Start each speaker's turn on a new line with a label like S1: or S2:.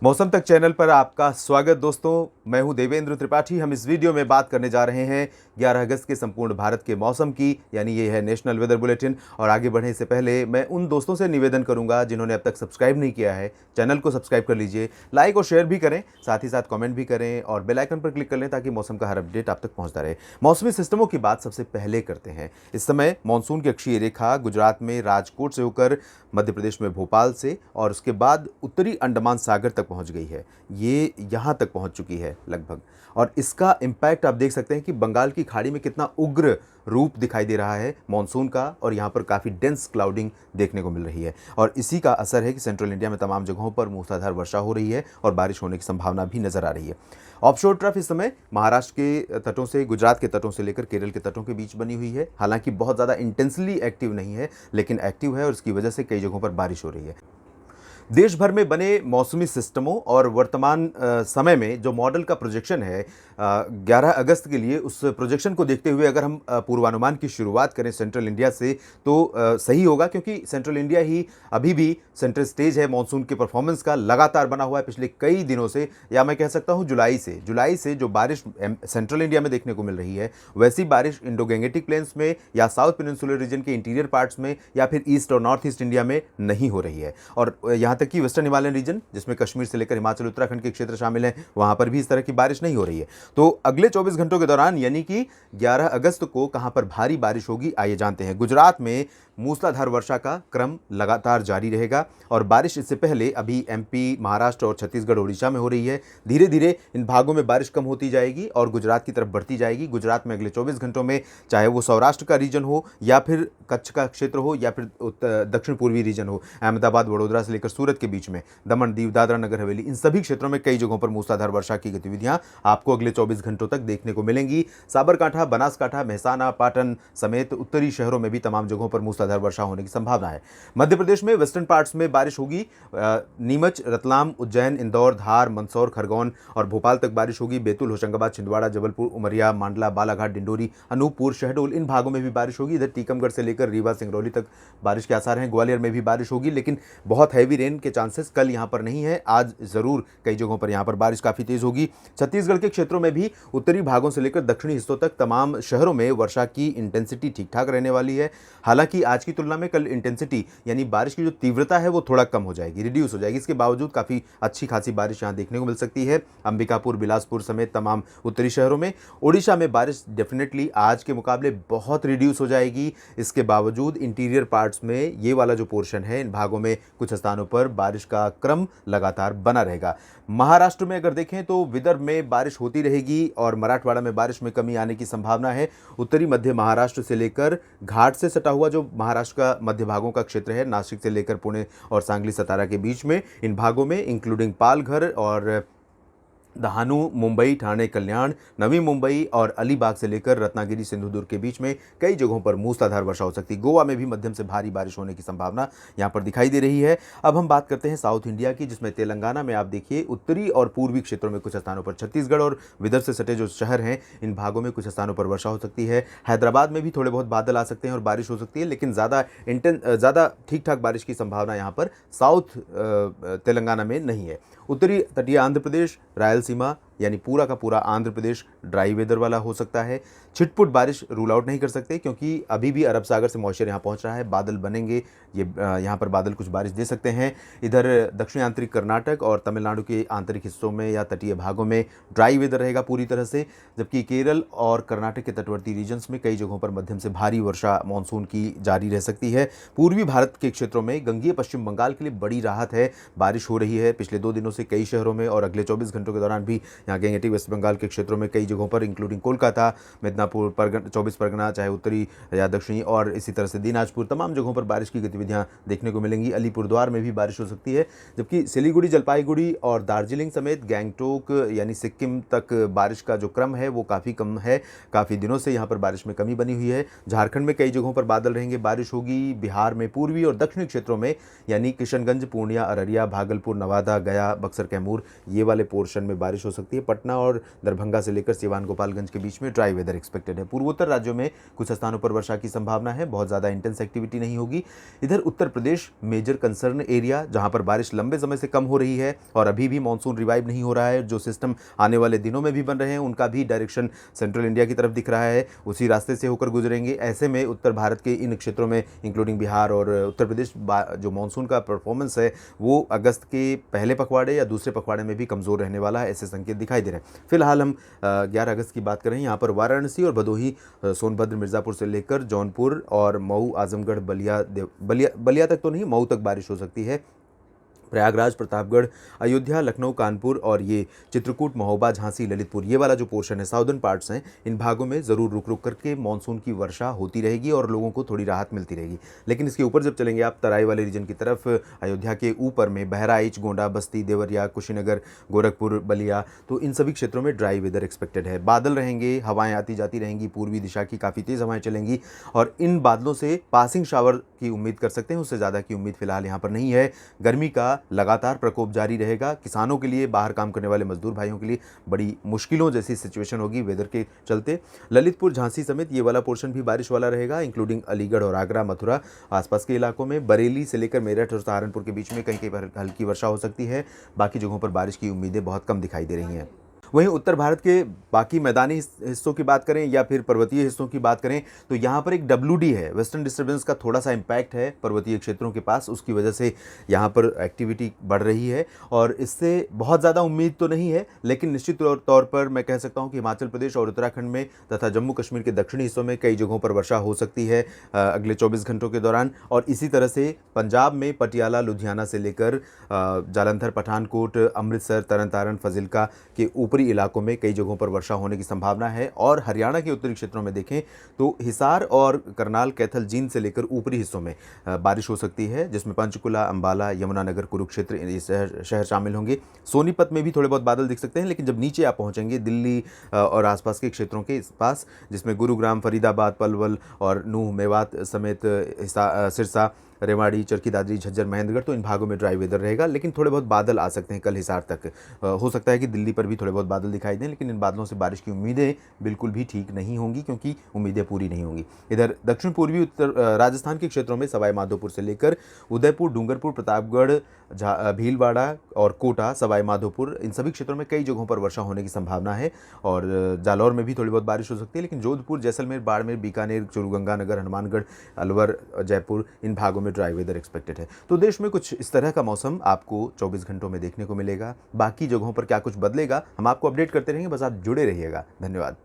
S1: मौसम तक चैनल पर आपका स्वागत दोस्तों। मैं हूं देवेंद्र त्रिपाठी। हम इस वीडियो में बात करने जा रहे हैं 11 अगस्त के संपूर्ण भारत के मौसम की, यानी ये है नेशनल वेदर बुलेटिन। और आगे बढ़ने से पहले मैं उन दोस्तों से निवेदन करूंगा जिन्होंने अब तक सब्सक्राइब नहीं किया है, चैनल को सब्सक्राइब कर लीजिए, लाइक और शेयर भी करें, साथ ही साथ कमेंट भी करें और बेल आइकन पर क्लिक कर लें ताकि मौसम का हर अपडेट आप तक पहुंचता रहे। मौसमी सिस्टमों की बात सबसे पहले करते हैं। इस समय मानसून की अक्षीय रेखा गुजरात में राजकोट से होकर मध्य प्रदेश में भोपाल से और उसके बाद उत्तरी अंडमान सागर तक पहुंच गई है। ये यहाँ तक पहुंच चुकी है लगभग, और इसका इम्पैक्ट आप देख सकते हैं कि बंगाल की खाड़ी में कितना उग्र रूप दिखाई दे रहा है मॉनसून का, और यहाँ पर काफ़ी डेंस क्लाउडिंग देखने को मिल रही है। और इसी का असर है कि सेंट्रल इंडिया में तमाम जगहों पर मूसलाधार वर्षा हो रही है और बारिश होने की संभावना भी नजर आ रही है। ऑफशोर ट्रफ इस समय महाराष्ट्र के तटों से, गुजरात के तटों से लेकर केरल के तटों के बीच बनी हुई है। हालांकि बहुत ज़्यादा इंटेंसली एक्टिव नहीं है, लेकिन एक्टिव है और इसकी वजह से कई जगहों पर बारिश हो रही है। देश भर में बने मौसमी सिस्टमों और वर्तमान समय में जो मॉडल का प्रोजेक्शन है 11 अगस्त के लिए, उस प्रोजेक्शन को देखते हुए अगर हम पूर्वानुमान की शुरुआत करें सेंट्रल इंडिया से तो सही होगा, क्योंकि सेंट्रल इंडिया ही अभी भी सेंट्रल स्टेज है मॉनसून के परफॉर्मेंस का। लगातार बना हुआ है पिछले कई दिनों से, या मैं कह सकता हूं जुलाई से जो बारिश सेंट्रल इंडिया में देखने को मिल रही है, वैसी बारिश इंडो गैंगेटिक प्लेन्स में या साउथ पेनिनसुलर रीजन के इंटीरियर पार्ट्स में या फिर ईस्ट और नॉर्थ ईस्ट इंडिया में नहीं हो रही है। और यहाँ तक कि वेस्टर्न हिमालयन रीजन, जिसमें कश्मीर से लेकर हिमाचल उत्तराखंड के क्षेत्र शामिल हैं, वहां पर भी इस तरह की बारिश नहीं हो रही है। तो अगले 24 घंटों के दौरान यानी कि 11 अगस्त को कहां पर भारी बारिश होगी, आइए जानते हैं। गुजरात में मूसलाधार वर्षा का क्रम लगातार जारी रहेगा और बारिश इससे पहले अभी एमपी, महाराष्ट्र और छत्तीसगढ़, ओडिशा में हो रही है। धीरे धीरे इन भागों में बारिश कम होती जाएगी और गुजरात की तरफ बढ़ती जाएगी। गुजरात में अगले 24 घंटों में, चाहे वो सौराष्ट्र का रीजन हो या फिर कच्छ का क्षेत्र हो या फिर दक्षिण पूर्वी रीजन हो, अहमदाबाद, वडोदरा से लेकर सूरत के बीच में, दमन, दीव, दादरा नगर हवेली, इन सभी क्षेत्रों में कई जगहों पर मूसलाधार वर्षा की गतिविधियां आपको अगले 24 घंटों तक देखने को मिलेंगी। साबरकांठा, बनासकांठा, मेहसाना, पाटन समेत उत्तरी शहरों में भी तमाम जगहों पर मूसलाधार वर्षा होने की संभावना है। मध्य प्रदेश में वेस्टर्न पार्ट्स में बारिश होगी। नीमच, रतलाम, उज्जैन, इंदौर, धार, मंदसौर, खरगोन और भोपाल तक बारिश होगी। बैतूल, होशंगाबाद, छिंदवाड़ा, जबलपुर, उमरिया, मांडला, बालाघाट, डिंडोरी, अनूपपुर, शहडोल, इन भागों में भी बारिश होगी। इधर टीकमगढ़ से लेकर रीवा, सिंगरौली तक बारिश के आसार हैं। ग्वालियर में भी बारिश होगी, लेकिन बहुत हैवी रेन के चांसेस कल यहां पर नहीं है। आज जरूर कई जगहों पर यहां पर बारिश काफी तेज होगी। छत्तीसगढ़ के क्षेत्रों में भी उत्तरी भागों से लेकर दक्षिणी हिस्सों तक तमाम शहरों में वर्षा की इंटेंसिटी ठीक ठाक रहने वाली है। हालांकि आज की तुलना में कल इंटेंसिटी यानी बारिश की जो तीव्रता है वो थोड़ा कम हो जाएगी, रिड्यूस हो जाएगी। इसके बावजूद काफी अच्छी खासी बारिश यहां देखने को मिल सकती है अंबिकापुर, बिलासपुर समेत तमाम उत्तरी शहरों में। ओडिशा में बारिश डेफिनेटली आज के मुकाबले बहुत रिड्यूस हो जाएगी। इसके बावजूद इंटीरियर पार्ट्स में ये वाला जो पोर्शन है, इन भागों में कुछ स्थानों पर बारिश का क्रम लगातार बना रहेगा। महाराष्ट्र में अगर देखें तो विदर्भ में बारिश होती रहेगी और मराठवाड़ा में बारिश में कमी आने की संभावना है। उत्तरी मध्य महाराष्ट्र से लेकर घाट से सटा हुआ जो महाराष्ट्र का मध्य भागों का क्षेत्र है, नासिक से लेकर पुणे और सांगली, सतारा के बीच में, इन भागों में इंक्लूडिंग पालघर और दहानू, मुंबई, ठाणे, कल्याण, नवी मुंबई और अलीबाग से लेकर रत्नागिरी, सिंधुदुर्ग के बीच में कई जगहों पर मूसलाधार वर्षा हो सकती है। गोवा में भी मध्यम से भारी बारिश होने की संभावना यहां पर दिखाई दे रही है। अब हम बात करते हैं साउथ इंडिया की, जिसमें तेलंगाना में आप देखिए उत्तरी और पूर्वी क्षेत्रों में कुछ स्थानों पर, छत्तीसगढ़ और विदर्भ से सटे जो शहर हैं, इन भागों में कुछ स्थानों पर वर्षा हो सकती है। हैदराबाद में भी थोड़े बहुत बादल आ सकते हैं और बारिश हो सकती है, लेकिन ज़्यादा ठीक ठाक बारिश की संभावना यहाँ पर साउथ तेलंगाना में नहीं है। उत्तरी तटीय आंध्र प्रदेश, रायलसीमा यानी पूरा का पूरा आंध्र प्रदेश ड्राई वेदर वाला हो सकता है। छिटपुट बारिश रूल आउट नहीं कर सकते, क्योंकि अभी भी अरब सागर से मॉइस्चर यहाँ पहुँच रहा है। बादल बनेंगे, ये यहाँ पर बादल कुछ बारिश दे सकते हैं। इधर दक्षिण आंतरिक कर्नाटक और तमिलनाडु के आंतरिक हिस्सों में या तटीय भागों में ड्राई वेदर रहेगा पूरी तरह से, जबकि केरल और कर्नाटक के तटवर्ती रीजन्स में कई जगहों पर मध्यम से भारी वर्षा मानसून की जारी रह सकती है। पूर्वी भारत के क्षेत्रों में गंगीय पश्चिम बंगाल के लिए बड़ी राहत है, बारिश हो रही है पिछले 2 दिनों से कई शहरों में, और अगले 24 घंटों के दौरान भी यहाँ गैंगेटिक वेस्ट बंगाल के क्षेत्रों में कई जगहों पर इंक्लूडिंग कोलकाता, मिदनापुर, 24 परगना, चाहे उत्तरी या दक्षिणी, और इसी तरह से दिनाजपुर, तमाम जगहों पर बारिश की गतिविधियां देखने को मिलेंगी। अलीपुरद्वार में भी बारिश हो सकती है, जबकि सिलीगुड़ी, जलपाईगुड़ी और दार्जिलिंग समेत गैंगटोक यानी सिक्किम तक बारिश का जो क्रम है वो काफ़ी कम है। काफ़ी दिनों से यहाँ पर बारिश में कमी बनी हुई है। झारखंड में कई जगहों पर बादल रहेंगे, बारिश होगी। बिहार में पूर्वी और दक्षिणी क्षेत्रों में यानी किशनगंज, पूर्णिया, अररिया, भागलपुर, नवादा, गया, बक्सर, कैमूर, ये वाले पोर्शन में बारिश हो सकती है। सकती है। पटना और दरभंगा से लेकर सिवान गोपालगंज के बीच में ड्राई वेदर एक्सपेक्टेड है। पूर्वोत्तर राज्यों में कुछ स्थानों पर वर्षा की संभावना है, बहुत ज़्यादा इंटेंस एक्टिविटी नहीं होगी। इधर Uttar Pradesh major concern area, जहां पर बारिश लंबे समय से कम हो रही है और अभी भी मानसून रिवाइव नहीं हो रहा है। जो सिस्टम आने वाले दिनों में भी बन रहे हैं उनका भी डायरेक्शन सेंट्रल इंडिया की तरफ दिख रहा है, उसी रास्ते से होकर गुजरेंगे। ऐसे में उत्तर भारत के इन क्षेत्रों में इंक्लूडिंग बिहार और उत्तर प्रदेश जो मानसून का परफॉर्मेंस है वो अगस्त के पहले पखवाड़े या दूसरे पखवाड़े में भी कमज़ोर रहने वाला है, ऐसे संकेत दिखाई दे रहे हैं। फिलहाल हम 11 अगस्त की बात करें, यहाँ पर वाराणसी और भदोही, सोनभद्र, मिर्ज़ापुर से लेकर जौनपुर और मऊ, आजमगढ़, बलिया तक तो नहीं, मऊ तक बारिश हो सकती है। प्रयागराज, प्रतापगढ़, अयोध्या, लखनऊ, कानपुर और ये चित्रकूट, महोबा, झांसी, ललितपुर, ये वाला जो पोर्शन है, साउदर्न पार्ट्स हैं, इन भागों में ज़रूर रुक रुक करके मानसून की वर्षा होती रहेगी और लोगों को थोड़ी राहत मिलती रहेगी। लेकिन इसके ऊपर जब चलेंगे आप तराई वाले रीजन की तरफ, अयोध्या के ऊपर में बहराइच, गोंडा, बस्ती, देवरिया, कुशीनगर, गोरखपुर, बलिया, तो इन सभी क्षेत्रों में ड्राई वेदर एक्सपेक्टेड है। बादल रहेंगे, हवाएं आती जाती रहेंगी, पूर्वी दिशा की काफ़ी तेज़ हवाएं चलेंगी और इन बादलों से पासिंग शावर की उम्मीद कर सकते हैं, उससे ज़्यादा की उम्मीद फिलहाल यहाँ पर नहीं है। गर्मी का लगातार प्रकोप जारी रहेगा। किसानों के लिए, बाहर काम करने वाले मजदूर भाइयों के लिए बड़ी मुश्किलों जैसी सिचुएशन होगी वेदर के चलते। ललितपुर, झांसी समेत ये वाला पोर्शन भी बारिश वाला रहेगा, इंक्लूडिंग अलीगढ़ और आगरा, मथुरा, आसपास के इलाकों में। बरेली से लेकर मेरठ और सहारनपुर के बीच में कहीं कहीं पर हल्की वर्षा हो सकती है। बाकी जगहों पर बारिश की उम्मीदें बहुत कम दिखाई दे रही हैं। वहीं उत्तर भारत के बाकी मैदानी हिस्सों की बात करें या फिर पर्वतीय हिस्सों की बात करें तो यहाँ पर एक WD है, वेस्टर्न डिस्टर्बेंस का थोड़ा सा इम्पैक्ट है पर्वतीय क्षेत्रों के पास, उसकी वजह से यहाँ पर एक्टिविटी बढ़ रही है और इससे बहुत ज़्यादा उम्मीद तो नहीं है, लेकिन निश्चित तौर पर मैं कह सकता हूँ कि हिमाचल प्रदेश और उत्तराखंड में तथा जम्मू कश्मीर के दक्षिणी हिस्सों में कई जगहों पर वर्षा हो सकती है अगले 24 घंटों के दौरान। और इसी तरह से पंजाब में पटियाला, लुधियाना से लेकर जालंधर, पठानकोट, अमृतसर, तरन तारण, फजिल्का के ऊपरी इलाकों में कई जगहों पर वर्षा होने की संभावना है। और हरियाणा के उत्तरी क्षेत्रों में देखें तो हिसार और करनाल, कैथल, जींद से लेकर ऊपरी हिस्सों में बारिश हो सकती है, जिसमें पंचकुला, अंबाला, यमुनानगर, कुरुक्षेत्र ये शहर शामिल होंगे। सोनीपत में भी थोड़े बहुत बादल दिख सकते हैं, लेकिन जब नीचे आप पहुंचेंगे दिल्ली और आसपास के क्षेत्रों के पास, जिसमें गुरुग्राम, फरीदाबाद, पलवल और नूह, मेवात समेत सिरसा, रेवाड़ी, चरखी दादरी, झज्जर, महेंद्रगढ़, तो इन भागों में ड्राई वेदर रहेगा, लेकिन थोड़े बहुत बादल आ सकते हैं कल हिसार तक। हो सकता है कि दिल्ली पर भी थोड़े बहुत बादल दिखाई दें, लेकिन इन बादलों से बारिश की उम्मीदें बिल्कुल भी ठीक नहीं होंगी क्योंकि उम्मीदें पूरी नहीं होंगी। इधर दक्षिण पूर्वी उत्तर राजस्थान के क्षेत्रों में सवाई माधोपुर से लेकर उदयपुर, डूंगरपुर, प्रतापगढ़, भीलवाड़ा और कोटा, सवाई माधोपुर, इन सभी क्षेत्रों में कई जगहों पर वर्षा होने की संभावना है और जालौर में भी थोड़ी बहुत बारिश हो सकती है। लेकिन जोधपुर, जैसलमेर, बाड़मेर, बीकानेर, चूरूगंगानगर, हनुमानगढ़, अलवर, जयपुर, इन भागों में ड्राई वेदर एक्सपेक्टेड है। तो देश में कुछ इस तरह का मौसम आपको 24 घंटों में देखने को मिलेगा। बाकी जगहों पर क्या कुछ बदलेगा हम आपको अपडेट करते रहेंगे, बस आप जुड़े रहिएगा। धन्यवाद।